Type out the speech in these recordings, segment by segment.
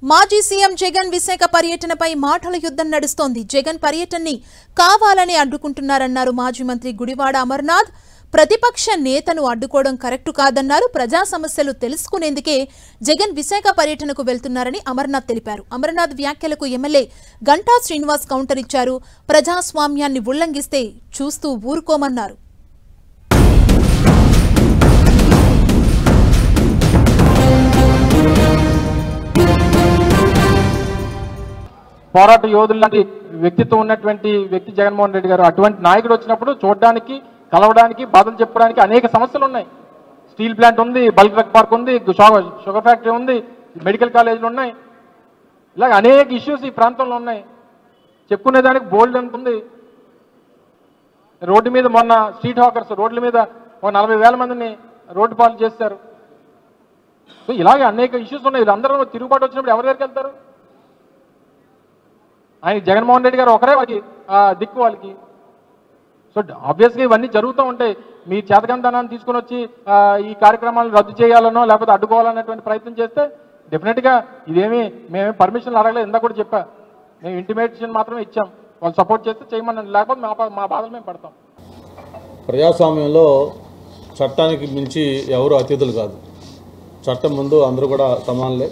మాజీ సీఎం జగన్ విశాఖ పర్యటనపై మాటల యుద్ధం నడుస్తోంది. జగన్ పర్యటనని కావాలని అడ్డుకుంటున్నారన్నారు మాజీ మంత్రి గుడివాడ అమర్నాథ్. ప్రతిపక్ష నేతను అడ్డుకోవడం కరెక్ట్ కాదన్నారు. ప్రజా సమస్యలు తెలుసుకునేందుకే జగన్ విశాఖ పర్యటనకు వెళ్తున్నారని అమర్నాథ్ తెలిపారు. అమర్నాథ్ వ్యాఖ్యలకు ఎమ్మెల్యే గంటా శ్రీనివాస్ కౌంటర్ ఇచ్చారు. ప్రజాస్వామ్యాన్ని ఉల్లంఘిస్తే చూస్తూ ఊరుకోమన్నారు. పోరాట యోధుల లాంటి వ్యక్తిత్వం ఉన్నటువంటి వ్యక్తి జగన్మోహన్ రెడ్డి గారు. అటువంటి నాయకుడు వచ్చినప్పుడు చూడడానికి, కలవడానికి, బాధలు చెప్పడానికి అనేక సమస్యలు ఉన్నాయి. స్టీల్ ప్లాంట్ ఉంది, బల్క్ డ్రగ్ పార్క్ ఉంది, షుగర్ ఫ్యాక్టరీ ఉంది, మెడికల్ కాలేజీలు ఉన్నాయి. ఇలాగ అనేక ఇష్యూస్ ఈ ప్రాంతంలో ఉన్నాయి. చెప్పుకునేదానికి బోల్డ్ అంత ఉంది. రోడ్డు మీద మొన్న స్ట్రీట్ హాకర్స్ రోడ్ల మీద 40,000 మందిని రోడ్డు పాలు చేశారు. సో ఇలాగే అనేక ఇష్యూస్ ఉన్నాయి. వీళ్ళందరూ తిరుగుబాటు వచ్చినప్పుడు ఎవరి దగ్గరికి వెళ్తారు? ఆయన జగన్మోహన్ రెడ్డి గారు ఒకరే వాళ్ళకి దిక్కు వాళ్ళకి. సో ఆబ్వియస్గా ఇవన్నీ జరుగుతూ ఉంటాయి. మీ చేతకందనాన్ని తీసుకుని వచ్చి ఈ కార్యక్రమాలను రద్దు చేయాలనో లేకపోతే అడ్డుకోవాలనేటువంటి ప్రయత్నం చేస్తే డెఫినెట్గా ఇదేమి మేమే పర్మిషన్లు అడగలేదు. ఇందాక కూడా చెప్పా, మేము ఇంటిమేషన్ మాత్రమే ఇచ్చాం. వాళ్ళు సపోర్ట్ చేస్తే చేయమని, లేకపోతే మా బాధలు మేము పడతాం. ప్రజాస్వామ్యంలో చట్టానికి మించి ఎవరు అతిథులు కాదు. చట్టం ముందు అందరూ కూడా సమానులే.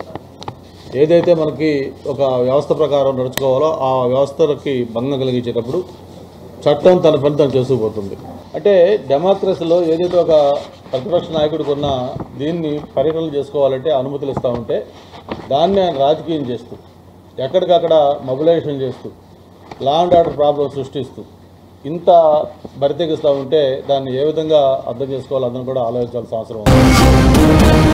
ఏదైతే మనకి ఒక వ్యవస్థ ప్రకారం నడుచుకోవాలో ఆ వ్యవస్థలకి భంగం కలిగించేటప్పుడు చట్టం తన పని తను చేసుకుపోతుంది. అంటే డెమోక్రసీలో ఏదైతే ఒక ప్రతిపక్ష నాయకుడికి ఉన్న దీన్ని పర్యటనలు చేసుకోవాలంటే అనుమతులు ఇస్తూ ఉంటే దాన్ని ఆయన రాజకీయం చేస్తూ ఎక్కడికక్కడ మొబిలైజేషన్ చేస్తూ లా అండ్ ఆర్డర్ ప్రాబ్లం సృష్టిస్తూ ఇంత బరితెగిస్తూ ఉంటే దాన్ని ఏ విధంగా అర్థం చేసుకోవాలో అదని కూడా ఆలోచించాల్సిన అవసరం ఉంది.